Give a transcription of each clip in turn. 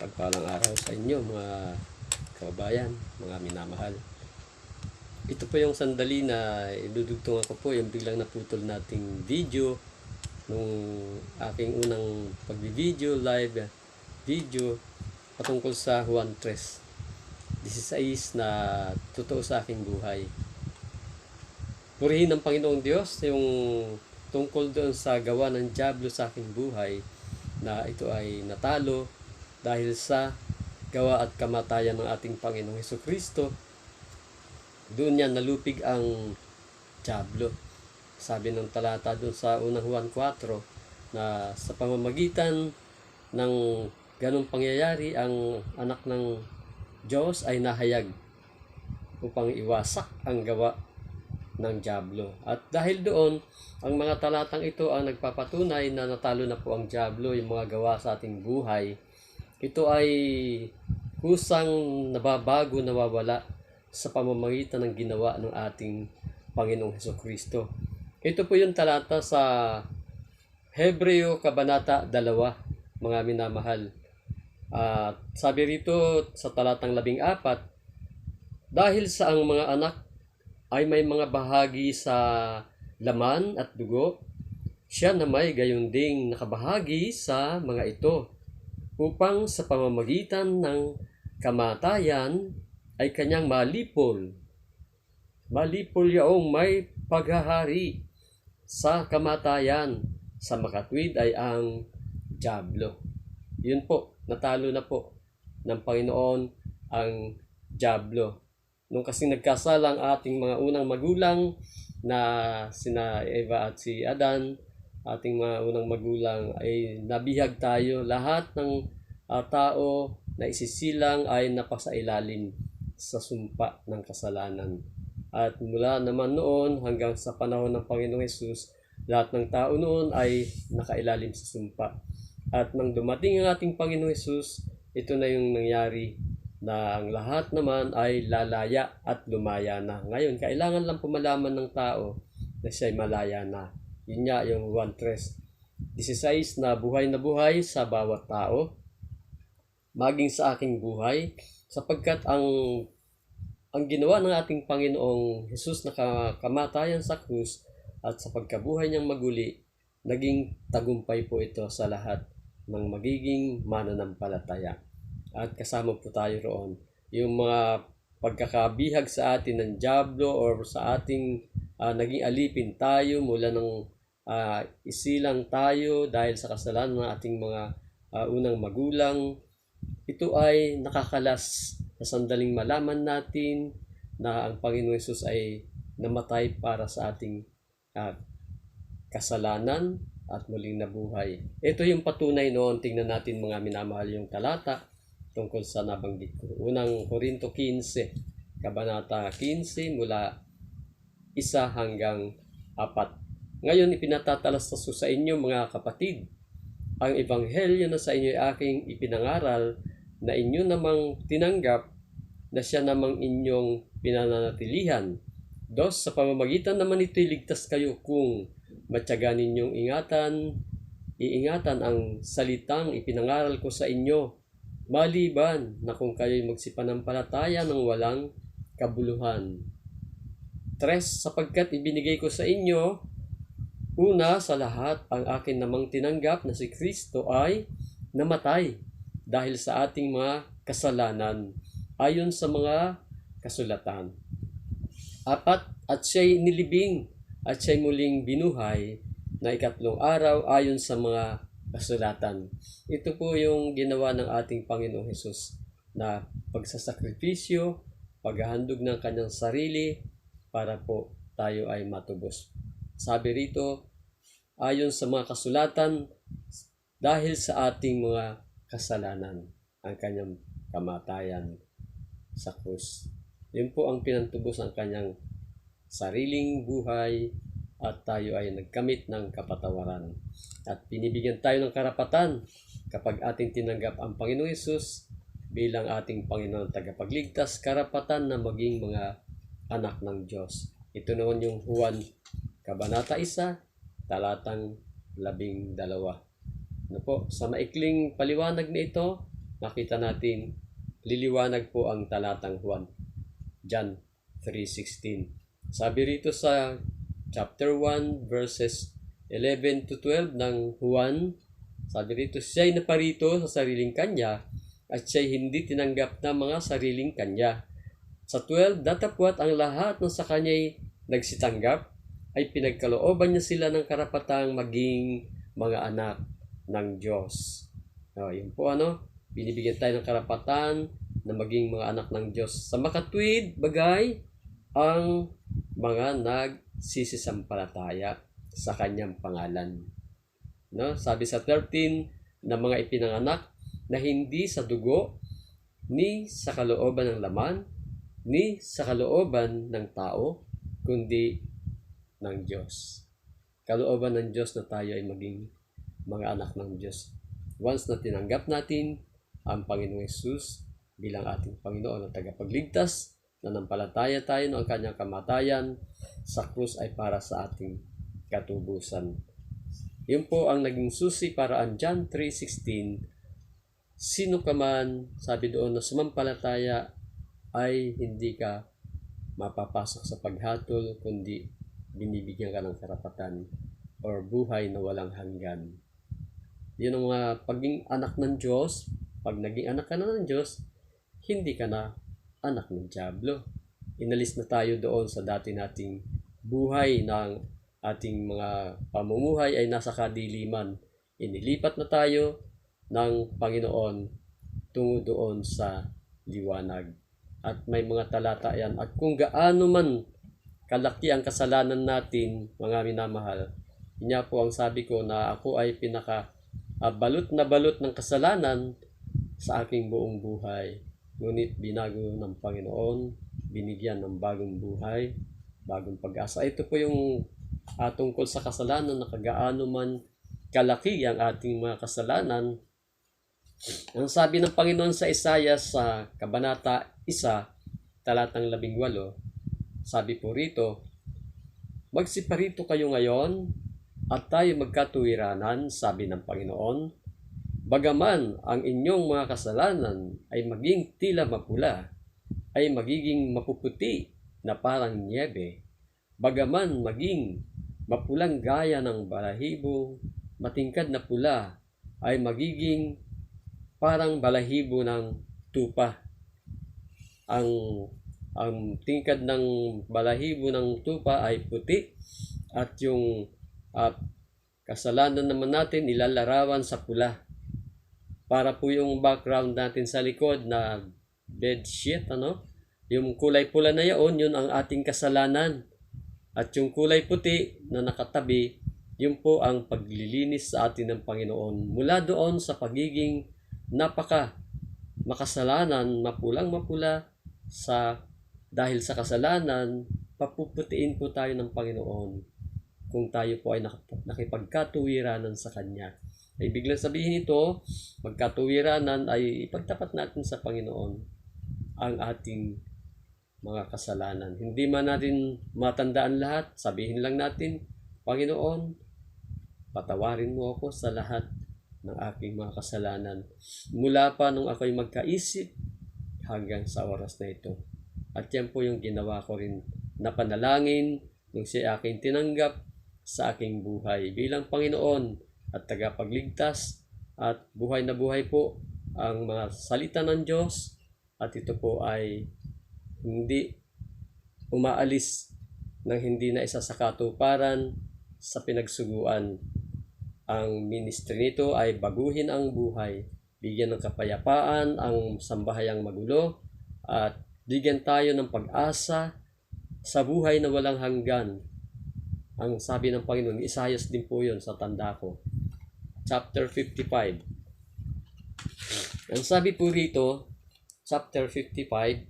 Pagpalang araw sa inyo mga kababayan, mga minamahal. Ito po yung sandali na idudugtong ako po yung biglang naputol nating video nung aking unang pagbi-video, live video patungkol sa Juan 3:16 na totoo sa aking buhay. Purihin ng Panginoong Diyos yung tungkol doon sa gawa ng dyablo sa aking buhay na ito ay natalo dahil sa gawa at kamatayan ng ating Panginoong Hesukristo. Doon niya nalupig ang dyablo. Sabi ng talata doon sa unang Juan 4 na sa pamamagitan ng ganong pangyayari ang anak ng Diyos ay nahayag upang iwasak ang gawa ng dyablo. At dahil doon, ang mga talatang ito ang nagpapatunay na natalo na po ang dyablo, yung mga gawa sa ating buhay. Ito ay kusang nababago, nawawala sa pamamagitan ng ginawa ng ating Panginoong Hesukristo. Ito po yung talata sa Hebreo Kabanata 2, mga minamahal. Sabi rito sa talatang 14, dahil sa ang mga anak ay may mga bahagi sa laman at dugo, siya na may gayon ding nakabahagi sa mga ito, upang sa pamamagitan ng kamatayan ay kanyang malipol. Malipol yaong may paghahari sa kamatayan, sa makatwid ay ang dyablo. Yun po, natalo na po ng Panginoon ang dyablo. Nung kasi nagkasala ang ating mga unang magulang na sina Eva at si Adan, ating mga unang magulang ay nabihag tayo. Lahat ng tao na isisilang ay napasailalim sa sumpa ng kasalanan. At mula naman noon hanggang sa panahon ng Panginoong Hesus, lahat ng tao noon ay nakailalim sa sumpa. At nang dumating ang ating Panginoong Hesus, ito na yung nangyari na ang lahat naman ay lalaya at lumaya na. Ngayon, kailangan lang pumalaman ng tao na siya ay malaya na. Yun nga yung Juan 3:16 na buhay sa bawat tao, maging sa aking buhay, sapagkat ang ginawa ng ating Panginoong Hesus na kamatayan sa krus at sa pagkabuhay niyang maguli, naging tagumpay po ito sa lahat ng magiging mananampalataya. At kasama po tayo roon. Yung mga pagkakabihag sa atin ng dyablo or sa ating naging alipin tayo mula ng isilang tayo dahil sa kasalanan ng ating mga unang magulang, ito ay nakakalas sa sandaling malaman natin na ang Panginoon Hesus ay namatay para sa ating kasalanan at muling nabuhay. Ito yung patunay noon. Tingnan natin mga minamahal yung talata tungkol sa nabanggit ko. Unang Korinto 15, Kabanata 15 mula 1 hanggang 4. Ngayon ipinatatalas sa inyo mga kapatid, ang ebanghelyo na sa inyo ay aking ipinangaral na inyo namang tinanggap, na siya namang inyong pinananatilihan. Sa pamamagitan naman ito'y ligtas kayo kung matyaga ninyong iingatan ang salitang ipinangaral ko sa inyo, maliban na kung kayo'y magsipanampalataya ng walang kabuluhan. 3, sapagkat ibinigay ko sa inyo una sa lahat ang akin namang tinanggap na si Kristo ay namatay dahil sa ating mga kasalanan ayon sa mga kasulatan. 4, at siya'y nilibing at siya'y muling binuhay na ikatlong araw ayon sa mga kasulatan. Ito po yung ginawa ng ating Panginoong Hesus na pagsasakripisyo, paghahandog ng kanyang sarili para po tayo ay matubos. Sabi rito, ayon sa mga kasulatan, dahil sa ating mga kasalanan, ang kanyang kamatayan sa krus. Yun po ang pinantubos ng kanyang sariling buhay at tayo ay nagkamit ng kapatawaran. At binibigyan tayo ng karapatan kapag ating tinanggap ang Panginoong Hesus bilang ating Panginoon tagapagligtas, karapatan na maging mga anak ng Diyos. Ito naman yung Juan Kabanata 1, talatang 12. Sa maikling paliwanag na ito, makita natin liliwanag po ang talatang Juan. John 3:16. Sabi rito sa chapter 1 verses 11 to 12 ng Juan, sabi rito, siya'y naparito sa sariling kanya at siya'y hindi tinanggap ng mga sariling kanya. Sa 12, datapwat ang lahat ng sa kanya'y nagsitanggap ay pinagkalooban niya sila ng karapatang maging mga anak ng Diyos. Yun po binibigyan tayo ng karapatan na maging mga anak ng Diyos. Sa makatwid, bagay, ang mga nagsisisampalataya sa kanyang pangalan. Sabi sa 13, na mga ipinanganak na hindi sa dugo, ni sa kalooban ng laman, ni sa kalooban ng tao, kundi ng Diyos. Kalooban ng Diyos na tayo ay maging mga anak ng Diyos. Once na tinanggap natin ang Panginoong Hesus bilang ating Panginoon at tagapagligtas, nanampalataya tayo ng kanyang kamatayan sa krus ay para sa ating katubusan. Yun po ang naging susi para ang John 3:16. Sino ka man, sabi doon, na sumampalataya ay hindi ka mapapasok sa paghatol, kundi binibigyan ka ng karapatan or buhay na walang hanggan. Yun ang mga pagiging anak ng Diyos. Pag naging anak ka na ng Diyos, hindi ka na anak ng dyablo. Inalis na tayo doon sa dati nating buhay ng ating mga pamumuhay ay nasa kadiliman. Inilipat na tayo ng Panginoon tungo doon sa liwanag. At may mga talata yan. At kung gaano man kalaki ang kasalanan natin, mga minamahal, niya po ang sabi ko na ako ay balot na balot ng kasalanan sa aking buong buhay. Ngunit binago ng Panginoon, binigyan ng bagong buhay, bagong pag-asa. Ito po yung tungkol sa kasalanan na kagaano man kalaki ang ating mga kasalanan. Ang sabi ng Panginoon sa Isaiah sa Kabanata 1, talatang 18, sabi po rito, magsiparito kayo ngayon at tayo magkatuwiranan, sabi ng Panginoon. Bagaman ang inyong mga kasalanan ay maging tila mapula, ay magiging mapuputi na parang niebe. Bagaman maging mapulang gaya ng balahibo, matingkad na pula, ay magiging parang balahibo ng tupa. Ang tingkad ng balahibo ng tupa ay puti at yung kasalanan naman natin ilalarawan sa pula. Para po yung background natin sa likod na bedsheet, yung kulay pula na yun ang ating kasalanan. At yung kulay puti na nakatabi, yun po ang paglilinis sa atin ng Panginoon. Mula doon sa pagiging makasalanan, mapulang mapula, dahil sa kasalanan, papuputiin po tayo ng Panginoon kung tayo po ay nakipagkatuwiranan sa Kanya. Ibig lang sabihin ito, magkatuwiranan ay ipagtapat natin sa Panginoon ang ating mga kasalanan. Hindi man natin matandaan lahat, sabihin lang natin, Panginoon, patawarin mo ako sa lahat ng aking mga kasalanan. Mula pa nung ako'y magkaisip hanggang sa oras na ito. At yan po yung ginawa ko rin na panalangin nung siya aking tinanggap sa aking buhay bilang Panginoon at tagapagligtas, at buhay na buhay po ang mga salita ng Diyos, at ito po ay hindi umaalis ng hindi na isa sa katuparan sa pinagsuguan. Ang ministry nito ay baguhin ang buhay, bigyan ng kapayapaan ang sambahayang magulo, at bigyan tayo ng pag-asa sa buhay na walang hanggan. Ang sabi ng Panginoon, Isaias din po yun sa tanda ko. Chapter 55. Ang sabi po rito, chapter 55,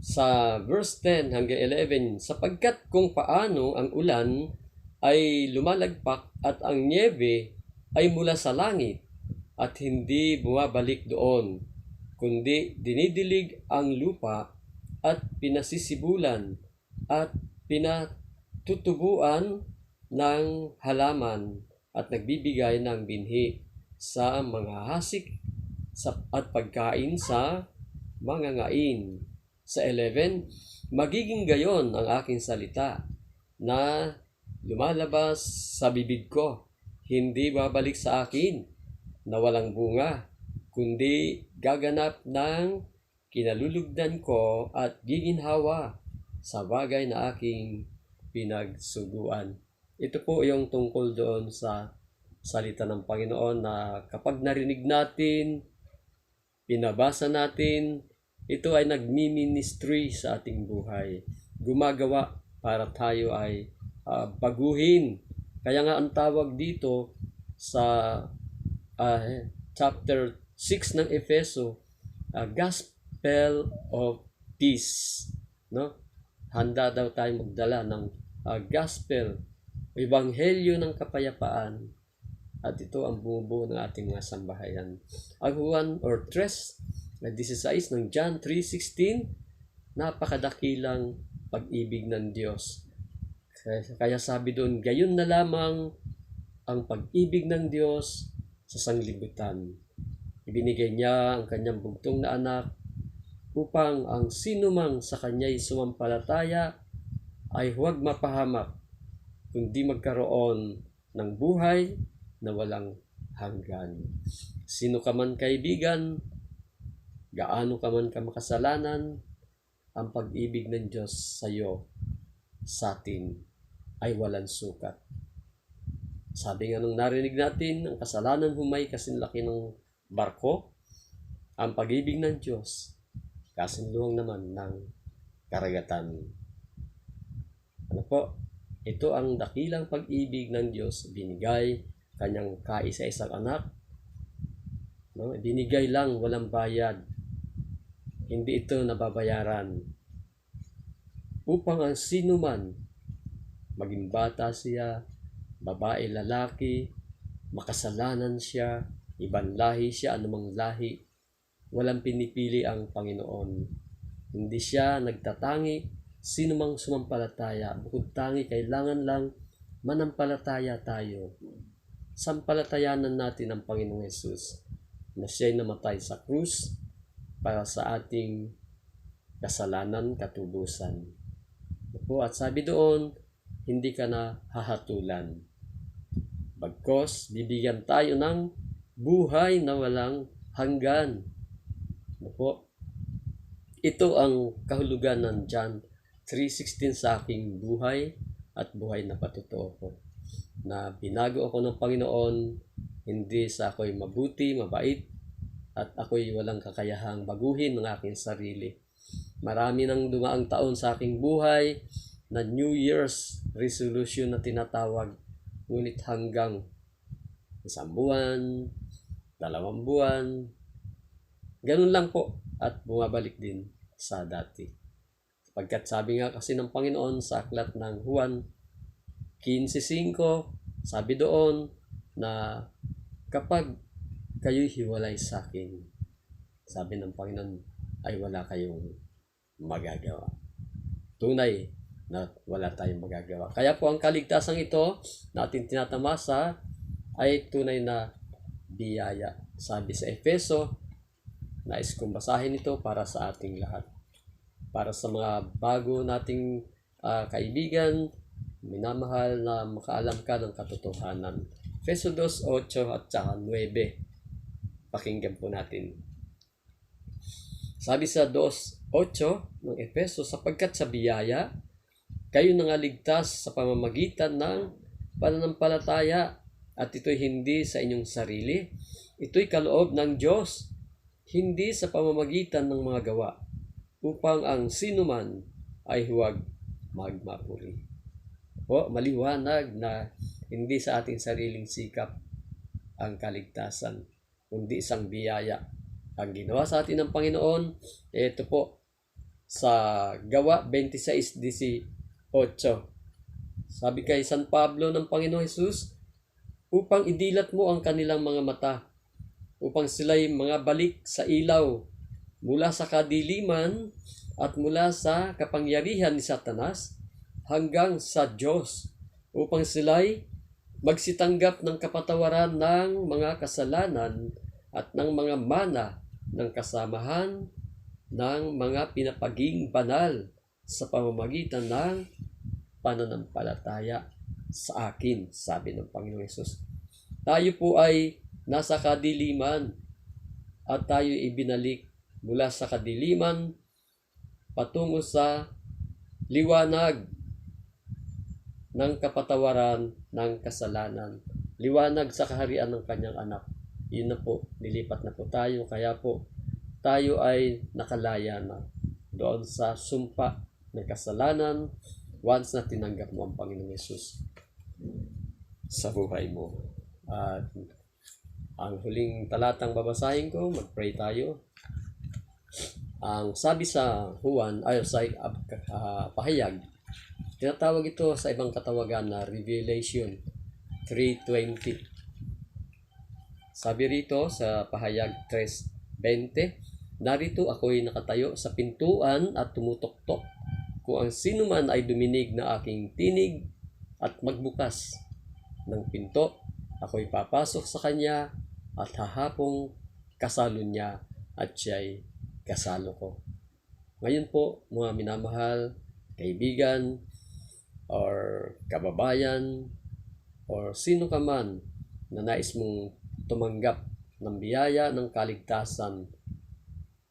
sa verse 10 hanggang 11, sapagkat kung paano ang ulan ay lumalagpak at ang niebe ay mula sa langit at hindi bumabalik doon, kundi dinidilig ang lupa at pinasisibulan at pinatutubuan ng halaman at nagbibigay ng binhi, sa mga hasik at pagkain sa mga ngain. Sa 11, magiging gayon ang aking salita na lumalabas sa bibig ko. Hindi babalik sa akin na walang bunga, kundi gaganap ng kinalulugdan ko at giginhawa sa bagay na aking pinagsuguan. Ito po yung tungkol doon sa salita ng Panginoon na kapag narinig natin, pinabasa natin, ito ay nagmi-ministry sa ating buhay. Gumagawa para tayo ay baguhin. Kaya nga ang tawag dito sa chapter 6 ng Efeso, Gospel of Peace. No? Handa daw tayo magdala ng gospel, ebanghelyo ng kapayapaan. At ito ang bumubuo ng ating mga sambahayan. Ang Juan or 3:16 ng John 3:16, napakadakilang pag-ibig ng Diyos. Kaya sabi doon, gayon na lamang ang pag-ibig ng Diyos sa sanglibutan. Ibinigay niya ang kanyang bugtong na anak upang ang sinumang sa kanya'y sumampalataya ay huwag mapahamak, kundi magkaroon ng buhay na walang hanggan. Sino ka man kaibigan, gaano ka man makasalanan, ang pag-ibig ng Diyos sa iyo, sa atin, ay walang sukat. Sabi nga nung narinig natin, ang kasalanan humay kasinlaki ng barko, ang pag-ibig ng Diyos, kasinluwang naman ng karagatan. Ano po? Ito ang dakilang pag-ibig ng Diyos, binigay kanyang kaisa-isang anak. No? Binigay lang, walang bayad. Hindi ito nababayaran. Upang ang sino man, maging bata siya, babae, lalaki, makasalanan siya, ibang lahi siya, anumang lahi, walang pinipili ang Panginoon. Hindi siya nagtatangi, sino mang sumampalataya, bukod tangi, kailangan lang manampalataya tayo. Sampalatayanan natin ang Panginoong Hesus na siya'y namatay sa krus para sa ating kasalanan, katubusan. At sabi doon, hindi ka na hahatulan. Bagkos, bibigyan tayo ng buhay na walang hanggan. Ito ang kahulugan ng John 3:16 sa aking buhay at buhay na patutuo ko. Na binago ako ng Panginoon, hindi sa ako'y mabuti, mabait, at ako'y walang kakayahang baguhin ng aking sarili. Marami nang dumaang taon sa aking buhay na New Year's resolution na tinatawag, ngunit hanggang 1 buwan, 2 buwan, ganun lang po at bumabalik din sa dati. Pagkat sabi nga kasi ng Panginoon sa aklat ng Juan 15:5, sabi doon na kapag kayo'y hiwalay sa akin, sabi ng Panginoon, ay wala kayong magagawa. Tunay na wala tayong magagawa. Kaya po ang kaligtasan ito natin tinatamasa ay tunay na biyaya. Sabi sa Efeso, nais kong basahin ito para sa ating lahat. Para sa mga bago nating kaibigan, minamahal na makaalam ka ng katotohanan. Efeso 2:8 at 9. Pakinggan po natin. Sabi sa 2:8 ng Efeso, sapagkat sa biyaya, kayo nangaligtas sa pamamagitan ng pananampalataya, at ito'y hindi sa inyong sarili. Ito'y kaloob ng Diyos, hindi sa pamamagitan ng mga gawa, upang ang sinuman ay huwag magmapuri. Maliwanag na hindi sa ating sariling sikap ang kaligtasan, kundi isang biyaya. Ang ginawa sa atin ng Panginoon, ito po, sa Gawa 26:18. Sabi kay San Pablo ng Panginoong Hesus, upang idilat mo ang kanilang mga mata, upang sila'y mga balik sa ilaw, mula sa kadiliman at mula sa kapangyarihan ni Satanas, hanggang sa Diyos, upang sila'y magsitanggap ng kapatawaran ng mga kasalanan at ng mga mana ng kasamahan ng mga pinapaging banal sa pamamagitan ng pananampalataya sa akin, sabi ng Panginoong Hesus. Tayo po ay nasa kadiliman at tayo ibinalik mula sa kadiliman patungo sa liwanag ng kapatawaran ng kasalanan. Liwanag sa kaharian ng kanyang anak. Yun na po, nilipat na po tayo. Kaya po, tayo ay nakalaya na doon sa sumpa ng kasalanan once na tinanggap mo ang Panginoong Hesus sa buhay mo. At ang huling talatang babasahin ko, mag-pray tayo. Ang sabi sa Juan, ay sa pahayag, tinatawag ito sa ibang katawagan na Revelation 3:20. Sabi rito sa pahayag 3:20, narito ako'y nakatayo sa pintuan at tumutoktok. Kung ang sino man ay duminig na aking tinig at magbukas ng pinto, ako'y papasok sa kanya at hahapong kasalo niya at siya'y kasalo ko. Ngayon po, mga minamahal, kaibigan, or kababayan, or sino ka man na nais mong tumanggap ng biyaya ng kaligtasan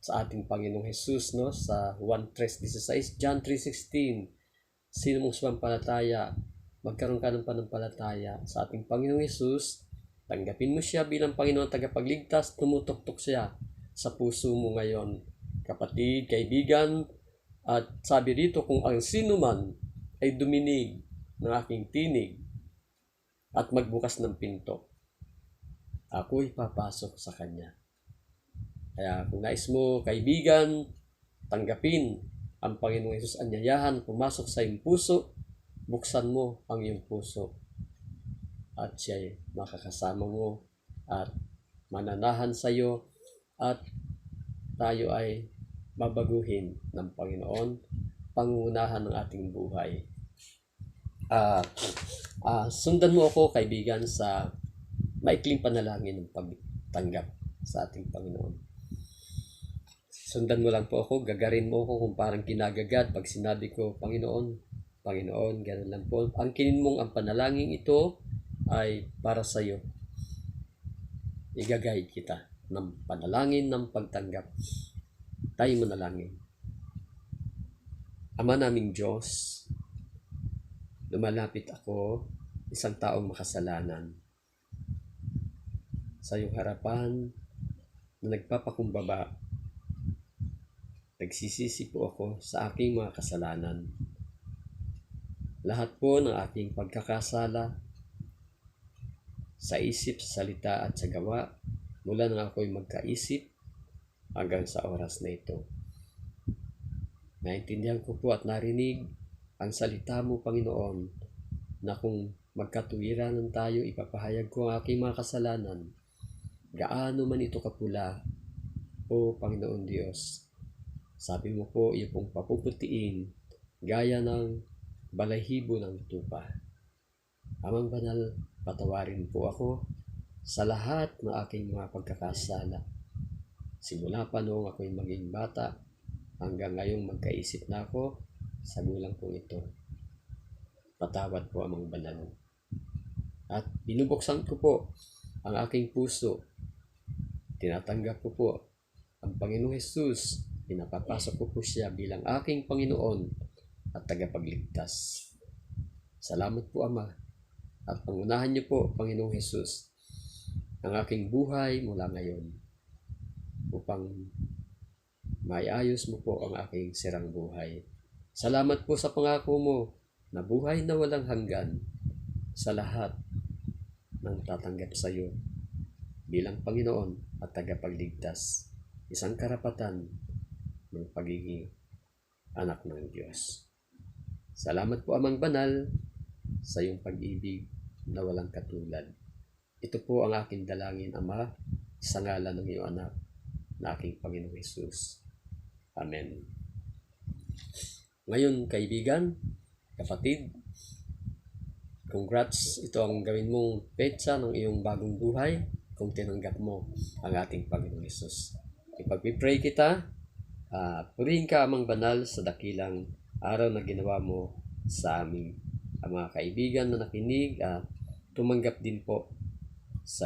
sa ating Panginoong Hesus, no? Sa Juan 3:16, John 3:16, sino mong sumampalataya, magkaroon ka ng panampalataya sa ating Panginoong Hesus, tanggapin mo siya bilang Panginoon tagapagligtas, tumutuktok siya sa puso mo ngayon, kapatid, kaibigan. At sabi rito, kung ang sino man ay duminig ng aking tinig at magbukas ng pinto, ako'y papasok sa kanya. Kaya kung nais mo, kaibigan, tanggapin ang Panginoong Hesus, anyayahan, pumasok sa iyong puso, buksan mo ang iyong puso at siya'y makakasama mo at mananahan sa iyo at tayo ay babaguhin ng Panginoon, pangunahan ng ating buhay. Sundan mo ako, kaibigan, sa maikling panalangin ng pagtanggap sa ating Panginoon. Sundan mo lang po ako, gagarin mo ako kung parang kinagagad pag sinabi ko, Panginoon, Panginoon, ganun lang po. Ang kinin mong ang panalangin ito ay para sa iyo. Igagay kita ng panalangin ng pagtanggap. Tayo manalangin. Ama naming Diyos, lumalapit ako, isang taong makasalanan, sa iyong harapan na nagpapakumbaba. Nagsisisi po ako sa aking mga kasalanan. Lahat po ng aking pagkakasala sa isip, sa salita at sa gawa, mula nang ako'y magkaisip hanggang sa oras na ito. Naintindihan ko po at narinig ang salita mo, Panginoon, na kung magkatuwiranan tayo, ipapahayag ko ang aking mga kasalanan, gaano man ito kapula, o Panginoon Diyos. Sabi mo po, iyo pong papuputiin gaya ng balahibo ng tupa. Amang banal, patawarin po ako sa lahat ng aking mga pagkakasala. Simula pa noong ako'y maging bata, hanggang ngayong magkaisip na ako sa gulang kong ito. Patawad po, Amang banal. At binubuksan ko po ang aking puso. Tinatanggap ko po ang Panginoong Hesus. Pinapapasok ko po siya bilang aking Panginoon at tagapagligtas. Salamat po, Ama. At pangunahan niyo po, Panginoong Hesus, ang aking buhay mula ngayon upang maiayos mo po ang aking sirang buhay. Salamat po sa pangako mo na buhay na walang hanggan sa lahat ng tatanggap sa iyo bilang Panginoon at tagapagligtas. Isang karapatan ng pagiging anak ng Diyos. Salamat po, Amang banal, sa iyong pag-ibig na walang katulad. Ito po ang aking dalangin, Ama, sa ngalan ng iyong anak na aking Panginoong Hesus. Amen. Ngayon, kaibigan, kapatid, Congrats, ito ang gawin mong petsa ng iyong bagong buhay kung tinanggap mo ang ating Panginoong Hesus. Ipagpipray kita, purihin ka amang banal sa dakilang araw na ginawa mo sa aming mga kaibigan na nakinig at tumanggap din po